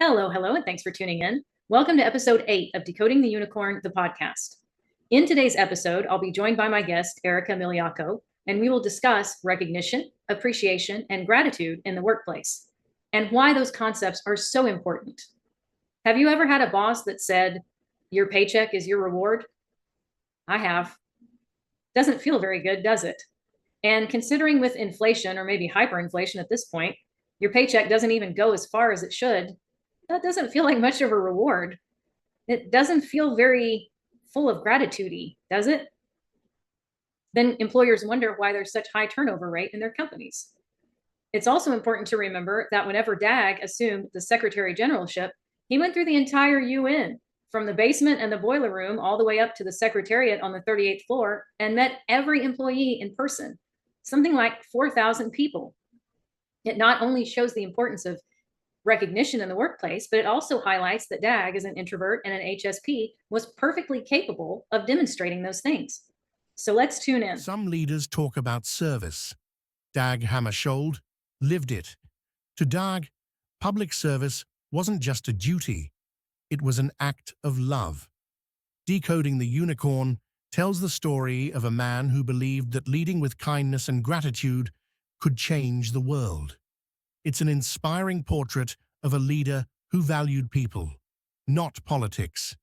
Hello, hello, and thanks for tuning in. Welcome to episode 8 of Decoding the Unicorn, the podcast. In today's episode, I'll be joined by my guest, Erika Migliaccio, and we will discuss recognition, appreciation, and gratitude in the workplace, and why those concepts are so important. Have you ever had a boss that said, your paycheck is your reward? I have. Doesn't feel very good, does it? And considering with inflation, or maybe hyperinflation at this point, your paycheck doesn't even go as far as it should. That doesn't feel like much of a reward. It doesn't feel very full of gratitude-y, does it? Then employers wonder why there's such high turnover rate in their companies. It's also important to remember that whenever Dag assumed the Secretary Generalship, he went through the entire UN, from the basement and the boiler room all the way up to the Secretariat on the 38th floor, and met every employee in person, something like 4,000 people. It not only shows the importance of recognition in the workplace, but it also highlights that Dag, as an introvert and an HSP, was perfectly capable of demonstrating those things. So let's tune in. Some leaders talk about service. Dag Hammarskjöld lived it. To Dag, public service wasn't just a duty, it was an act of love. Decoding the Unicorn tells the story of a man who believed that leading with kindness and gratitude could change the world. It's an inspiring portrait of a leader who valued people, not politics.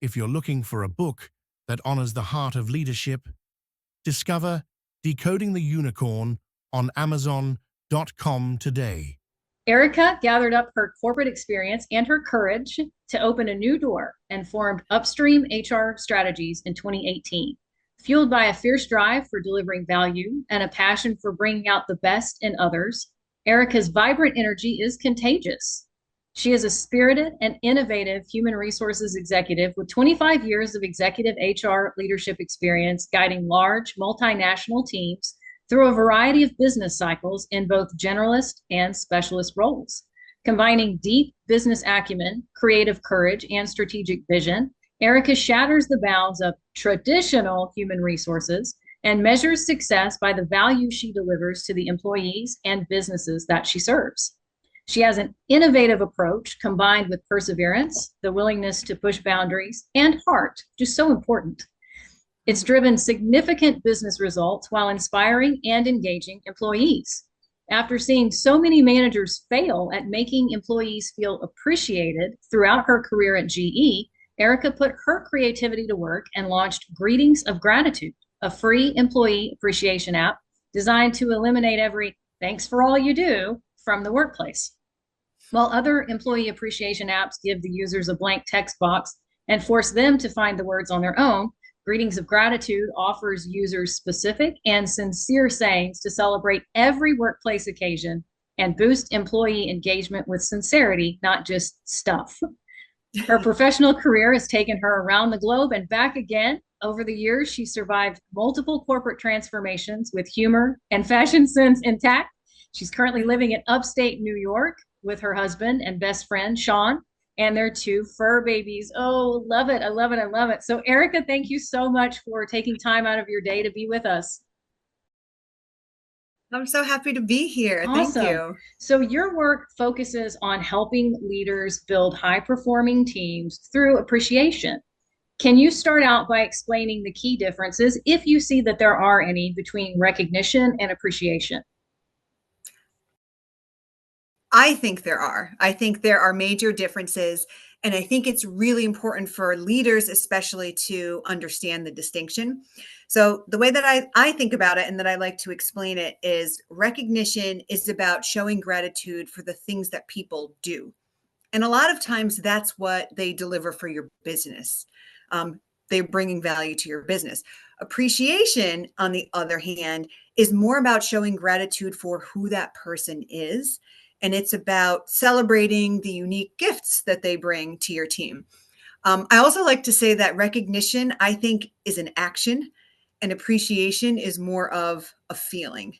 If you're looking for a book that honors the heart of leadership, discover Decoding the Unicorn on Amazon.com today. Erika gathered up her corporate experience and her courage to open a new door and formed Upstream HR Strategies in 2018. Fueled by a fierce drive for delivering value and a passion for bringing out the best in others, Erika's vibrant energy is contagious. She is a spirited and innovative human resources executive with 25 years of executive HR leadership experience guiding large multinational teams through a variety of business cycles in both generalist and specialist roles. Combining deep business acumen, creative courage, and strategic vision, Erika shatters the bounds of traditional human resources and measures success by the value she delivers to the employees and businesses that she serves. She has an innovative approach combined with perseverance, the willingness to push boundaries, and heart, which is so important. It's driven significant business results while inspiring and engaging employees. After seeing so many managers fail at making employees feel appreciated throughout her career at GE, Erika put her creativity to work and launched Greetings of Gratitude, a free employee appreciation app designed to eliminate every thanks for all you do from the workplace. While other employee appreciation apps give the users a blank text box and force them to find the words on their own, Greetings of Gratitude offers users specific and sincere sayings to celebrate every workplace occasion and boost employee engagement with sincerity, not just stuff. Her professional career has taken her around the globe and back again. Over the years, she survived multiple corporate transformations with humor and fashion sense intact. She's currently living in upstate New York with her husband and best friend, Sean, and their 2 fur babies. Oh, love it. I love it. I love it. So Erika, thank you so much for taking time out of your day to be with us. I'm so happy to be here. Awesome. Thank you. So your work focuses on helping leaders build high-performing teams through appreciation. Can you start out by explaining the key differences, if you see that there are any, between recognition and appreciation? I think there are. I think there are major differences. And I think it's really important for leaders, especially, to understand the distinction. So the way that I think about it and that I like to explain it is recognition is about showing gratitude for the things that people do. And a lot of times that's what they deliver for your business. They're bringing value to your business. Appreciation, on the other hand, is more about showing gratitude for who that person is. And it's about celebrating the unique gifts that they bring to your team. I also like to say that recognition, I think, is an action, and appreciation is more of a feeling.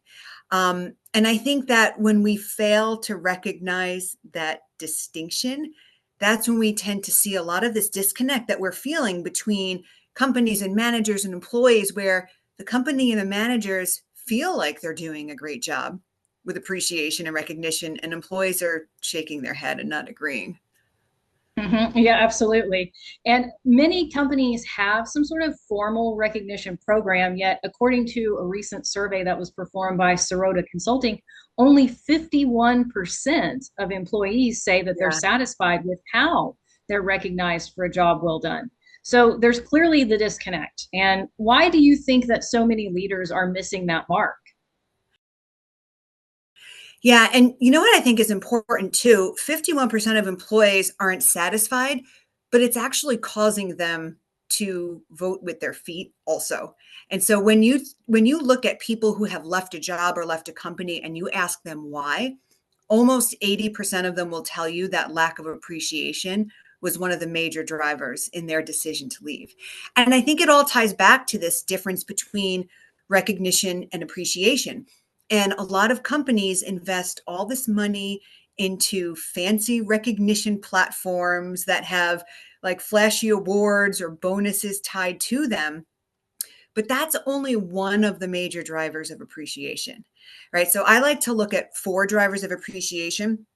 And I think that when we fail to recognize that distinction, that's when we tend to see a lot of this disconnect that we're feeling between companies and managers and employees, where the company and the managers feel like they're doing a great job, with appreciation and recognition, and employees are shaking their head and not agreeing. Yeah, absolutely. And many companies have some sort of formal recognition program, yet, according to a recent survey that was performed by Sirota Consulting, only 51% of employees say that they're Yeah. satisfied with how they're recognized for a job well done. So there's clearly the disconnect. And why do you think that so many leaders are missing that mark? Yeah. And you know what I think is important too? 51% of employees aren't satisfied, but it's actually causing them to vote with their feet also. And so when you look at people who have left a job or left a company and you ask them why, almost 80% of them will tell you that lack of appreciation was one of the major drivers in their decision to leave. And I think it all ties back to this difference between recognition and appreciation. And a lot of companies invest all this money into fancy recognition platforms that have like flashy awards or bonuses tied to them. But that's only one of the major drivers of appreciation, right? So I like to look at four drivers of appreciation.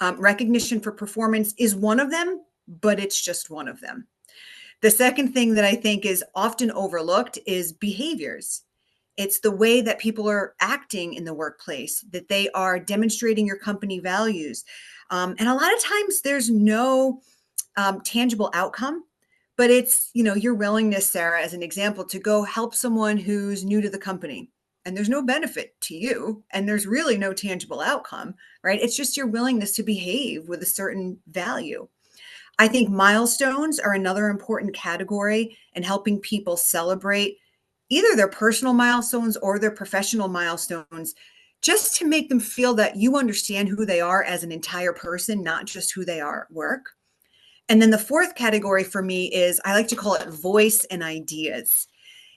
Recognition for performance is one of them, but it's just one of them. The second thing that I think is often overlooked is behaviors. It's the way that people are acting in the workplace, that they are demonstrating your company values. And a lot of times there's no tangible outcome, but it's, your willingness, Sarah, as an example, to go help someone who's new to the company. And there's no benefit to you, and there's really no tangible outcome, right? It's just your willingness to behave with a certain value. I think milestones are another important category in helping people celebrate either their personal milestones or their professional milestones, just to make them feel that you understand who they are as an entire person, not just who they are at work. And then the fourth category for me is I like to call it voice and ideas.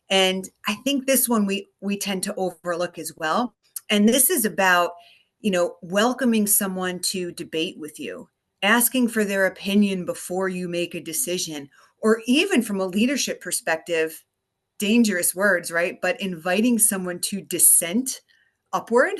And I think this one we tend to overlook as well. And this is about, welcoming someone to debate with you, asking for their opinion before you make a decision, or even from a leadership perspective, dangerous words, right? But inviting someone to dissent upward.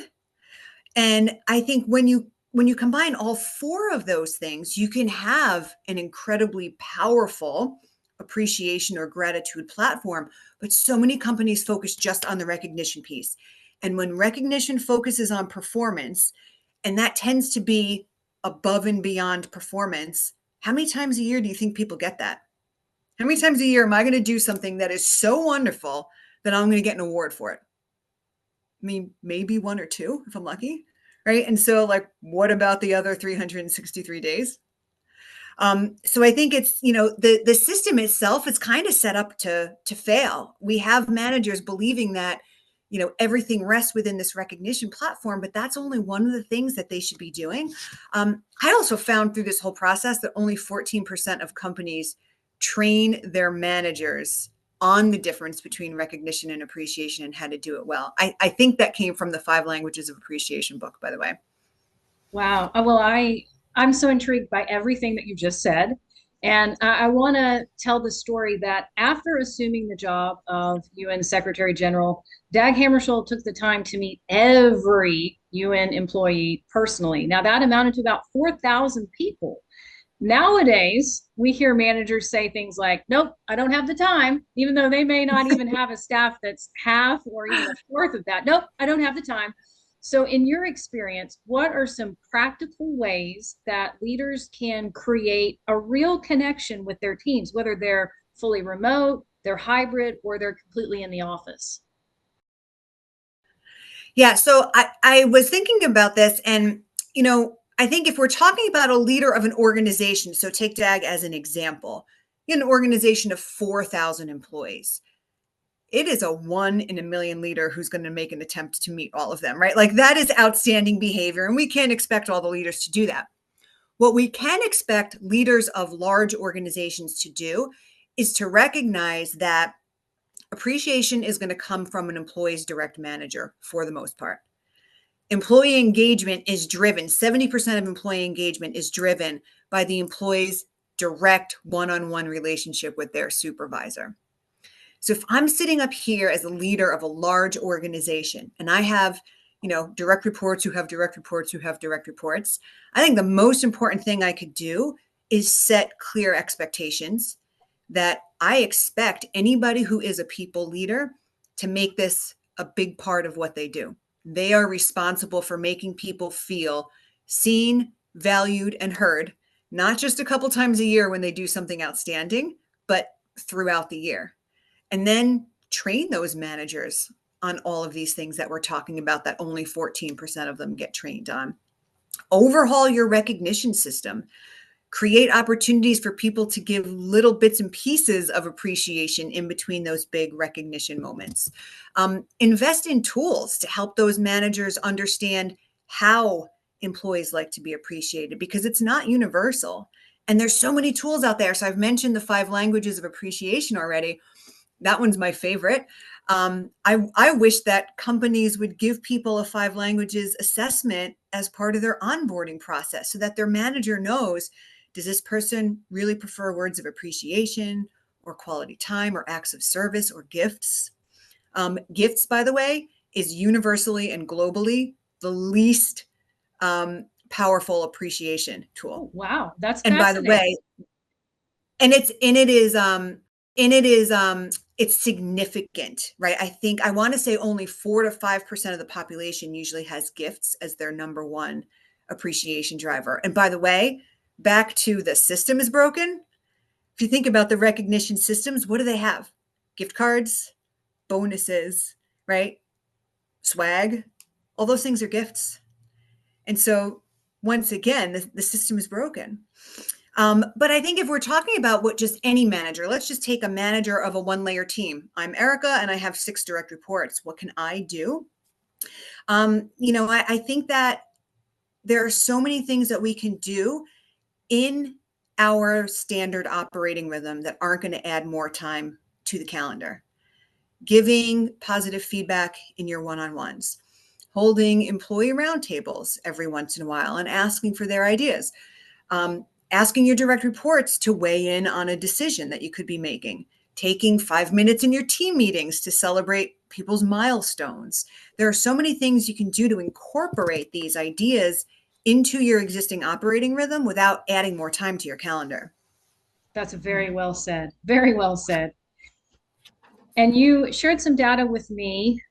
And I think when you combine all four of those things, you can have an incredibly powerful appreciation or gratitude platform. But so many companies focus just on the recognition piece. And when recognition focuses on performance, and that tends to be above and beyond performance, how many times a year do you think people get that? How many times a year am I going to do something that is so wonderful that I'm going to get an award for it? I mean, maybe one or two if I'm lucky, right? And so, like, what about the other 363 days? So I think it's, the system itself is kind of set up to fail. We have managers believing that, everything rests within this recognition platform, but that's only one of the things that they should be doing. I also found through this whole process that only 14% of companies train their managers on the difference between recognition and appreciation and how to do it well. I think that came from the 5 Languages of Appreciation book, by the way. Wow. Well, I'm so intrigued by everything that you just said. And I want to tell the story that after assuming the job of UN Secretary General, Dag Hammarskjöld took the time to meet every UN employee personally. Now, that amounted to about 4,000 people. Nowadays, we hear managers say things like, nope, I don't have the time, even though they may not even have a staff that's half or even a fourth of that. Nope, I don't have the time. So, in your experience, what are some practical ways that leaders can create a real connection with their teams, whether they're fully remote, they're hybrid, or they're completely in the office? Yeah, so I was thinking about this, and I think if we're talking about a leader of an organization, so take DAG as an example, in an organization of 4,000 employees, it is a 1 in a million leader who's going to make an attempt to meet all of them, right? Like, that is outstanding behavior, and we can't expect all the leaders to do that. What we can expect leaders of large organizations to do is to recognize that appreciation is going to come from an employee's direct manager for the most part. Employee engagement is driven, 70% of employee engagement is driven by the employee's direct one-on-one relationship with their supervisor. So if I'm sitting up here as a leader of a large organization and I have, direct reports who have direct reports who have direct reports. I think the most important thing I could do is set clear expectations that I expect anybody who is a people leader to make this a big part of what they do. They are responsible for making people feel seen, valued, and heard, not just a couple times a year when they do something outstanding, but throughout the year. And then train those managers on all of these things that we're talking about that only 14% of them get trained on. Overhaul your recognition system. Create opportunities for people to give little bits and pieces of appreciation in between those big recognition moments. Invest in tools to help those managers understand how employees like to be appreciated, because it's not universal. And there's so many tools out there. So I've mentioned the 5 languages of appreciation already. That one's my favorite. I wish that companies would give people a 5 languages assessment as part of their onboarding process so that their manager knows, does this person really prefer words of appreciation or quality time or acts of service or gifts? Gifts, by the way, is universally and globally the least powerful appreciation tool. Oh, wow. That's And by the fascinating. way, it's significant, right? I want to say only 4 to 5% of the population usually has gifts as their number one appreciation driver. And by the way, back to the system is broken. If you think about the recognition systems, what do they have? Gift cards, bonuses, right? Swag, all those things are gifts. And so once again, the system is broken. But I think if we're talking about what just any manager, let's just take a manager of a 1-layer team. I'm Erika and I have 6 direct reports. What can I do? I think that there are so many things that we can do in our standard operating rhythm that aren't going to add more time to the calendar. Giving positive feedback in your one-on-ones, holding employee roundtables every once in a while and asking for their ideas. Asking your direct reports to weigh in on a decision that you could be making, taking 5 minutes in your team meetings to celebrate people's milestones. There are so many things you can do to incorporate these ideas into your existing operating rhythm without adding more time to your calendar. That's very well said. Very well said. And you shared some data with me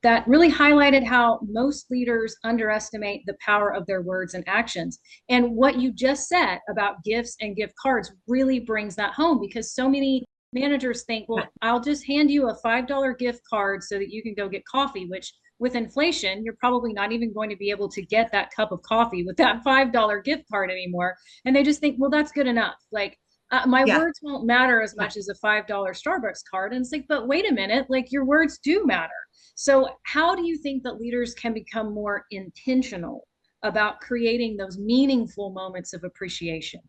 that really highlighted how most leaders underestimate the power of their words and actions. And what you just said about gifts and gift cards really brings that home, because so many managers think, well, I'll just hand you a $5 gift card so that you can go get coffee, which with inflation, you're probably not even going to be able to get that cup of coffee with that $5 gift card anymore. And they just think, well, that's good enough. Like, my Yeah. words won't matter as much as a $5 Starbucks card. And it's like, but wait a minute, like your words do matter. So how do you think that leaders can become more intentional about creating those meaningful moments of appreciation?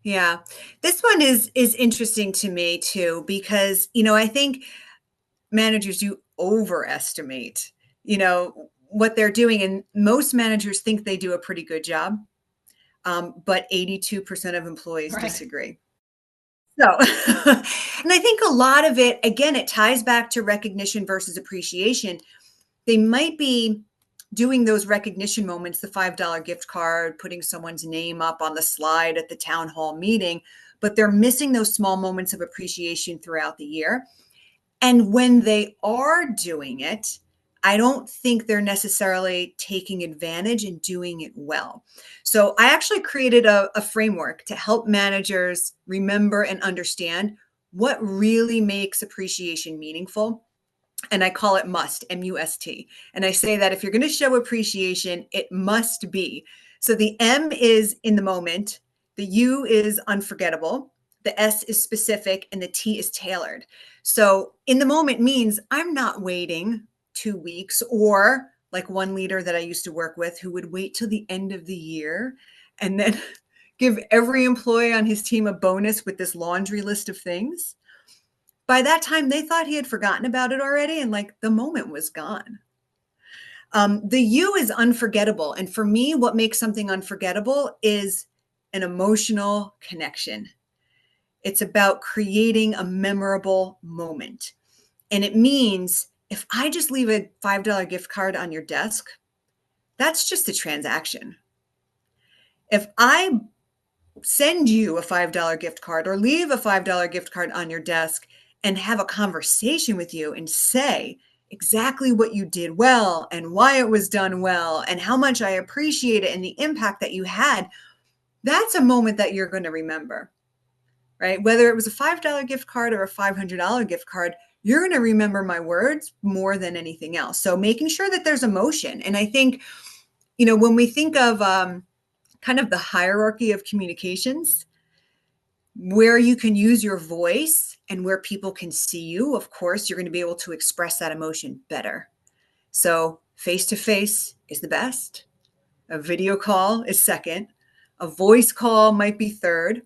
Yeah. This one is interesting to me too, because, I think managers do overestimate, what they're doing. And most managers think they do a pretty good job. But 82% of employees Right. disagree. So, and I think a lot of it, again, it ties back to recognition versus appreciation. They might be doing those recognition moments, the $5 gift card, putting someone's name up on the slide at the town hall meeting, but they're missing those small moments of appreciation throughout the year. And when they are doing it, I don't think they're necessarily taking advantage and doing it well. So I actually created a framework to help managers remember and understand what really makes appreciation meaningful. And I call it MUST, M-U-S-T. And I say that if you're going to show appreciation, it must be. So the M is in the moment, the U is unforgettable, the S is specific, and the T is tailored. So in the moment means I'm not waiting 2 weeks, or like one leader that I used to work with who would wait till the end of the year and then give every employee on his team a bonus with this laundry list of things. By that time, they thought he had forgotten about it already, and like the moment was gone. The U is unforgettable. And for me, what makes something unforgettable is an emotional connection. It's about creating a memorable moment. And it means If I just leave a $5 gift card on your desk, that's just a transaction. If I send you a $5 gift card or leave a $5 gift card on your desk and have a conversation with you and say exactly what you did well and why it was done well and how much I appreciate it and the impact that you had, that's a moment that you're going to remember, right? Whether it was a $5 gift card or a $500 gift card, you're going to remember my words more than anything else. So making sure that there's emotion. And I think, when we think of kind of the hierarchy of communications, where you can use your voice and where people can see you, of course, you're going to be able to express that emotion better. So face-to-face is the best. A video call is second. A voice call might be third.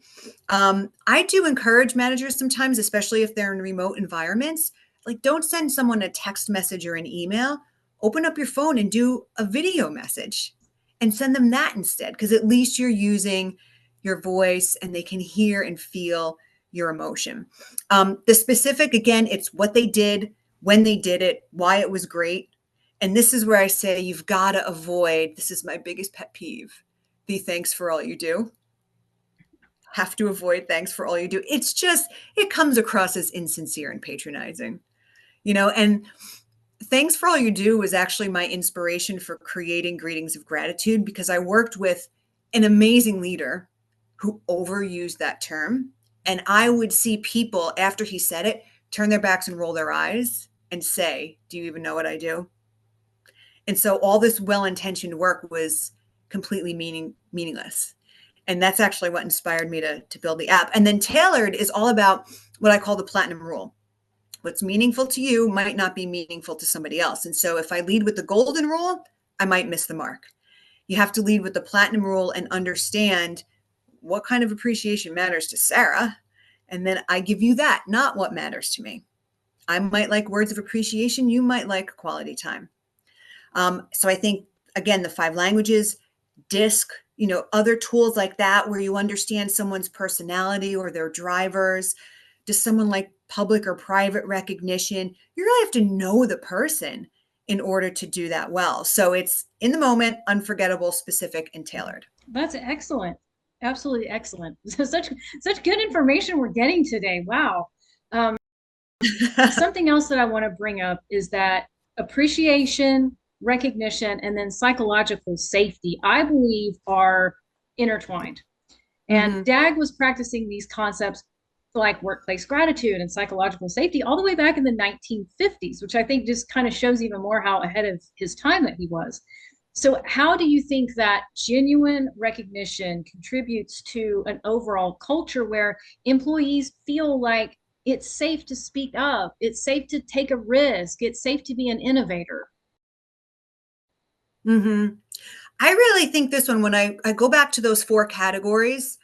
I do encourage managers sometimes, especially if they're in remote environments, like don't send someone a text message or an email. Open up your phone and do a video message and send them that instead, because at least you're using your voice and they can hear and feel your emotion. The specific, again, it's what they did, when they did it, why it was great. And this is where I say you've got to avoid, this is my biggest pet peeve, the thanks for all you do. Have to avoid thanks for all you do. It's just, it comes across as insincere and patronizing, and thanks for all you do was actually my inspiration for creating greetings of gratitude, because I worked with an amazing leader who overused that term. And I would see people after he said it, turn their backs and roll their eyes and say, do you even know what I do? And so all this well-intentioned work was completely meaningless. And that's actually what inspired me to build the app. And then Tailored is all about what I call the platinum rule. What's meaningful to you might not be meaningful to somebody else. And so if I lead with the golden rule, I might miss the mark. You have to lead with the platinum rule and understand what kind of appreciation matters to Sarah. And then I give you that, not what matters to me. I might like words of appreciation. You might like quality time. So I think, again, the 5 languages, DISC, other tools like that, where you understand someone's personality or their drivers. Does someone like public or private recognition? You really have to know the person in order to do that well. So it's in the moment, unforgettable, specific, and tailored. That's excellent. Absolutely excellent. Such good information we're getting today. Wow. Something else that I want to bring up is that appreciation, recognition, and then psychological safety, I believe, are intertwined. And Dag was practicing these concepts like workplace gratitude and psychological safety all the way back in the 1950s, which I think just kind of shows even more how ahead of his time that he was. So how do you think that genuine recognition contributes to an overall culture where employees feel like it's safe to speak up, it's safe to take a risk, it's safe to be an innovator? I really think this one, when I go back to those 4 categories,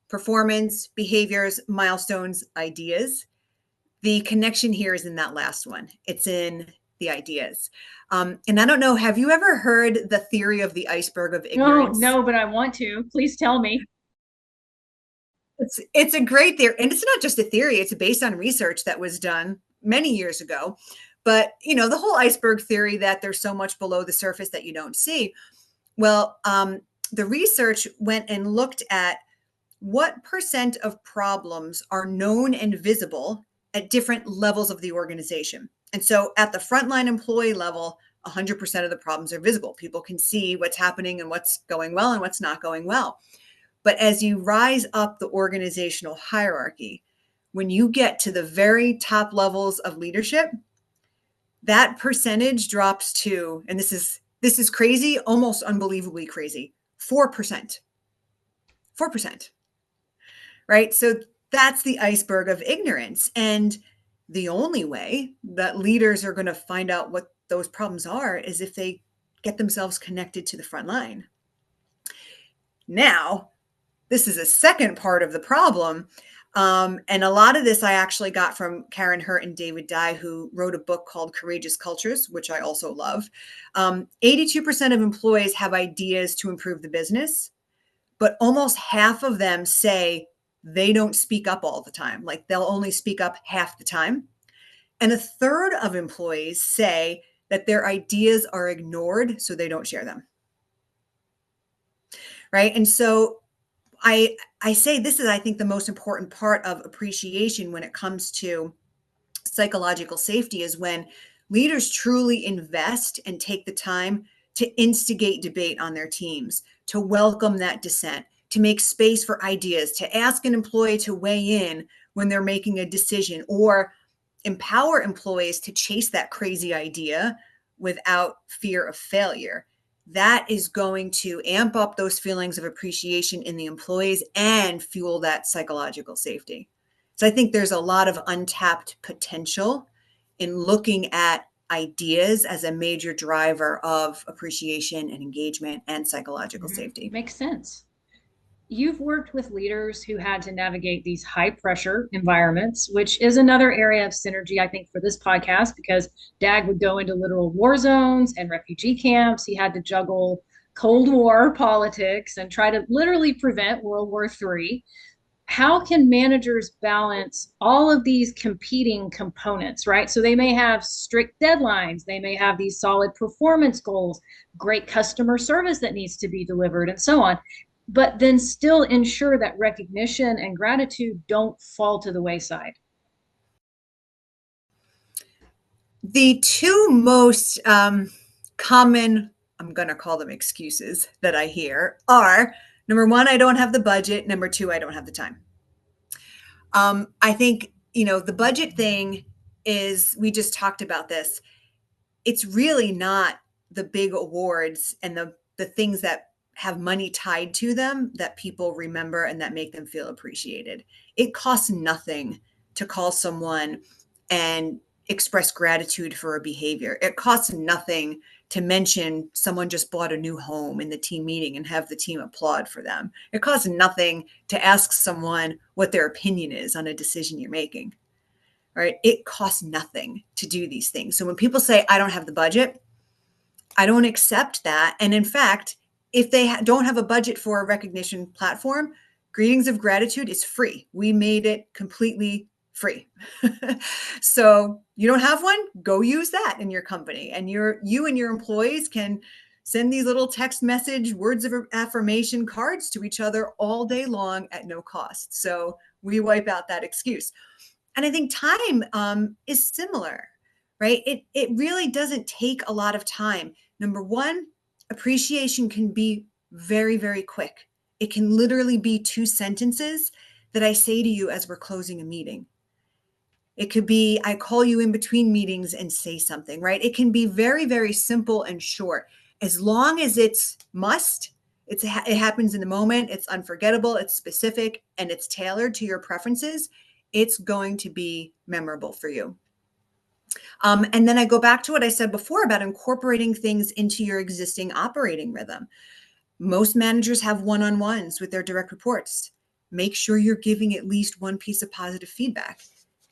performance, behaviors, milestones, ideas, the connection here is in that last one. It's in the ideas. And I don't know, have you ever heard the theory of the iceberg of ignorance? No, but I want to. Please tell me. It's a great theory. And it's not just a theory, it's based on research that was done many years ago. But, the whole iceberg theory that there's so much below the surface that you don't see. Well, the research went and looked at what % of problems are known and visible at different levels of the organization. And so at the frontline employee level, 100% of the problems are visible. People can see what's happening and what's going well and what's not going well. But as you rise up the organizational hierarchy, when you get to the very top levels of leadership, that percentage drops to, and this is crazy, almost unbelievably crazy, 4%. 4%. Right? So that's the iceberg of ignorance. And the only way that leaders are going to find out what those problems are is if they get themselves connected to the front line. Now, this is a second part of the problem. And a lot of this I actually got from Karen Hurt and David Dye, who wrote a book called Courageous Cultures, which I also love. 82% of employees have ideas to improve the business, but almost half of them say they don't speak up all the time. Like they'll only speak up half the time. And a third of employees say that their ideas are ignored, so they don't share them. Right. And so I say this is, I think, the most important part of appreciation when it comes to psychological safety is when leaders truly invest and take the time to instigate debate on their teams, to welcome that dissent, to make space for ideas, to ask an employee to weigh in when they're making a decision, or empower employees to chase that crazy idea without fear of failure. That is going to amp up those feelings of appreciation in the employees and fuel that psychological safety. So I think there's a lot of untapped potential in looking at ideas as a major driver of appreciation and engagement and psychological safety. Makes sense. You've worked with leaders who had to navigate these high pressure environments, which is another area of synergy, I think, for this podcast, because Dag would go into literal war zones and refugee camps. He had to juggle Cold War politics and try to literally prevent World War III. How can managers balance all of these competing components, right? So they may have strict deadlines, they may have these solid performance goals, great customer service that needs to be delivered, and so on, but then still ensure that recognition and gratitude don't fall to the wayside. The two most common, I'm going to call them excuses, that I hear are, number one, I don't have the budget. Number two, I don't have the time. I think, the budget thing is, we just talked about this. It's really not the big awards and the things that have money tied to them that people remember and that make them feel appreciated. It costs nothing to call someone and express gratitude for a behavior. It costs nothing to mention someone just bought a new home in the team meeting and have the team applaud for them. It costs nothing to ask someone what their opinion is on a decision you're making. Right? It costs nothing to do these things. So when people say, I don't have the budget, I don't accept that. And in fact, if they don't have a budget for a recognition platform, Greetings of Gratitude is free. We made it completely free. So you don't have one, go use that in your company. And you and your employees can send these little text message words of affirmation cards to each other all day long at no cost. So we wipe out that excuse. And I think time is similar, right? It really doesn't take a lot of time. Number one, appreciation can be very, very quick. It can literally be 2 sentences that I say to you as we're closing a meeting. It could be, I call you in between meetings and say something, right? It can be very, very simple and short. As long as it's it happens in the moment, it's unforgettable, it's specific, and it's tailored to your preferences, it's going to be memorable for you. And then I go back to what I said before about incorporating things into your existing operating rhythm. Most managers have one-on-ones with their direct reports. Make sure you're giving at least one piece of positive feedback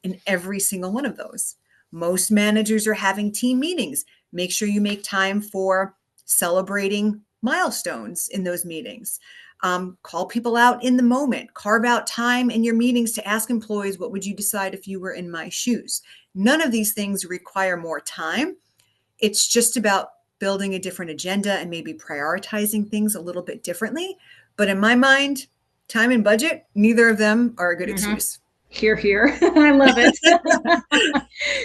in every single one of those. Most managers are having team meetings. Make sure you make time for celebrating milestones in those meetings. Call people out in the moment. Carve out time in your meetings to ask employees, what would you decide if you were in my shoes? None of these things require more time. It's just about building a different agenda and maybe prioritizing things a little bit differently. But in my mind, time and budget, neither of them are a good excuse. Hear, hear. I love it.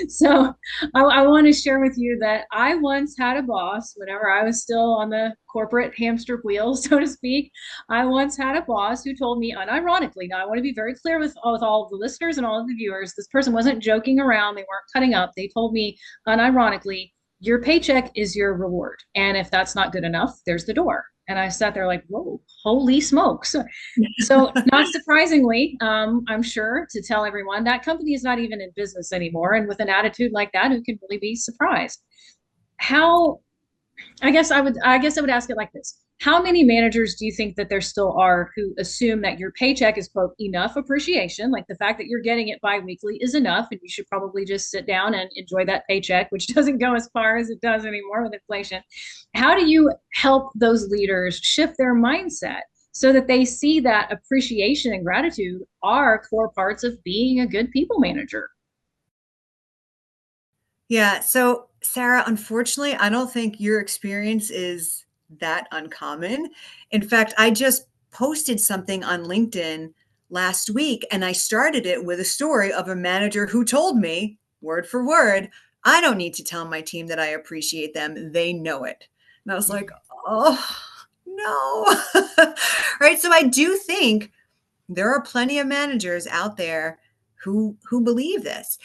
So I want to share with you that I once had a boss, whenever I was still on the corporate hamster wheel, so to speak. I once had a boss who told me unironically, now I want to be very clear with all of the listeners and all of the viewers, this person wasn't joking around. They weren't cutting up. They told me unironically, your paycheck is your reward. And if that's not good enough, there's the door. And I sat there like, whoa, holy smokes. So not surprisingly, I'm sure to tell everyone that company is not even in business anymore. And with an attitude like that, who can really be surprised? I guess I would ask it like this. How many managers do you think that there still are who assume that your paycheck is, quote, enough appreciation, like the fact that you're getting it biweekly is enough, and you should probably just sit down and enjoy that paycheck, which doesn't go as far as it does anymore with inflation? How do you help those leaders shift their mindset so that they see that appreciation and gratitude are core parts of being a good people manager? Yeah. So, Sarah, unfortunately, I don't think your experience is that uncommon. In fact, I just posted something on LinkedIn last week and I started it with a story of a manager who told me, word for word, I don't need to tell my team that I appreciate them. They know it. And I was like, oh, no. Right. So, I do think there are plenty of managers out there who believe this.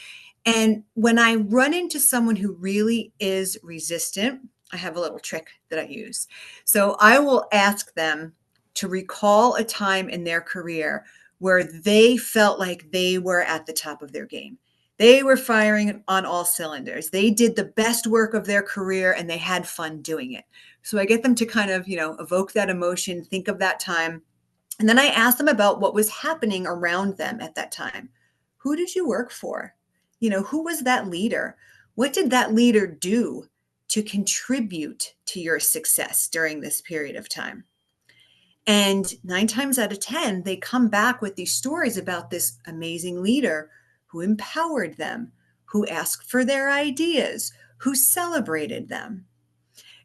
And when I run into someone who really is resistant, I have a little trick that I use. So I will ask them to recall a time in their career where they felt like they were at the top of their game. They were firing on all cylinders. They did the best work of their career and they had fun doing it. So I get them to kind of, evoke that emotion, think of that time. And then I asked them about what was happening around them at that time. Who did you work for? Who was that leader? What did that leader do to contribute to your success during this period of time? And 9 times out of 10, they come back with these stories about this amazing leader who empowered them, who asked for their ideas, who celebrated them.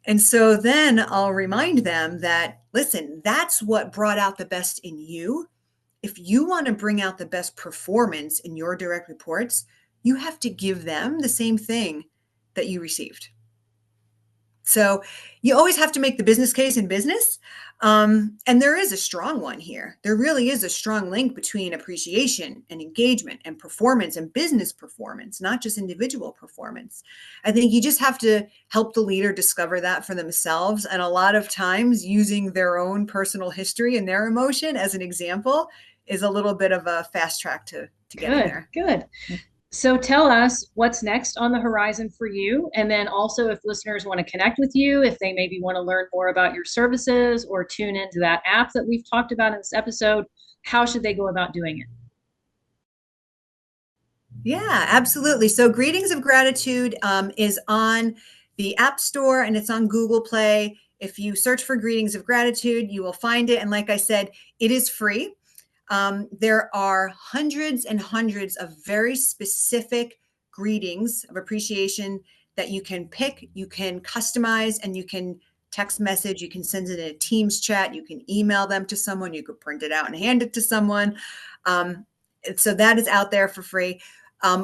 And so then I'll remind them that, listen, that's what brought out the best in you. If you want to bring out the best performance in your direct reports, you have to give them the same thing that you received. So you always have to make the business case in business. And there is a strong one here. There really is a strong link between appreciation and engagement and performance and business performance, not just individual performance. I think you just have to help the leader discover that for themselves. And a lot of times using their own personal history and their emotion as an example is a little bit of a fast track to getting Good, there. good. So tell us what's next on the horizon for you. And then also, if listeners want to connect with you, if they maybe want to learn more about your services or tune into that app that we've talked about in this episode, how should they go about doing it? Yeah, absolutely. So, Greetings of Gratitude is on the App Store and it's on Google Play. If you search for Greetings of Gratitude, you will find it. And like I said, it is free. There are hundreds and hundreds of very specific greetings of appreciation that you can pick, you can customize, and you can text message, you can send it in a Teams chat, you can email them to someone, you could print it out and hand it to someone. So that is out there for free.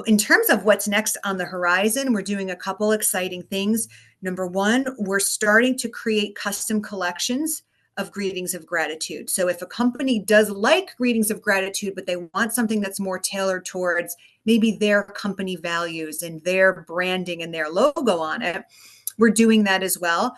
In terms of what's next on the horizon, we're doing a couple exciting things. Number one, we're starting to create custom collections of Greetings of Gratitude. So if a company does like Greetings of Gratitude, but they want something that's more tailored towards maybe their company values and their branding and their logo on it, we're doing that as well.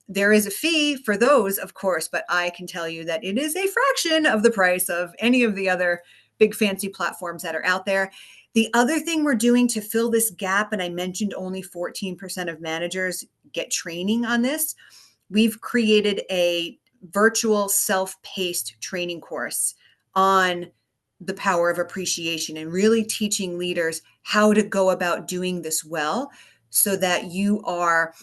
There is a fee for those, of course, but I can tell you that it is a fraction of the price of any of the other big fancy platforms that are out there. The other thing we're doing to fill this gap, and I mentioned only 14% of managers get training on this, we've created a virtual self-paced training course on the power of appreciation and really teaching leaders how to go about doing this well so that you are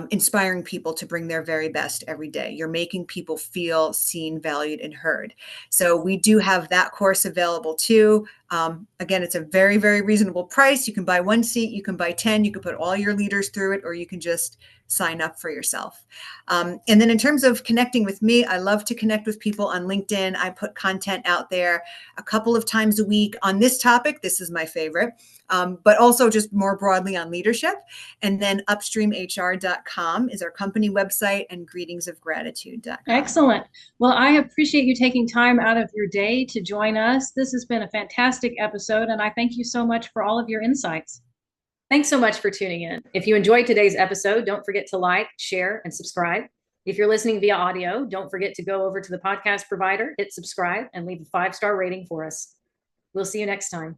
inspiring people to bring their very best every day. You're making people feel seen, valued, and heard. So we do have that course available too. Again, it's a very, very reasonable price. You can buy one seat, you can buy 10, you can put all your leaders through it, or you can just sign up for yourself. And then in terms of connecting with me, I love to connect with people on LinkedIn. I put content out there a couple of times a week on this topic. This is my favorite, but also just more broadly on leadership. And then upstreamhr.com is our company website and greetingsofgratitude.com. Excellent. Well, I appreciate you taking time out of your day to join us. This has been a fantastic episode, and I thank you so much for all of your insights. Thanks so much for tuning in. If you enjoyed today's episode, don't forget to like, share, and subscribe. If you're listening via audio, don't forget to go over to the podcast provider, hit subscribe, and leave a 5-star rating for us. We'll see you next time.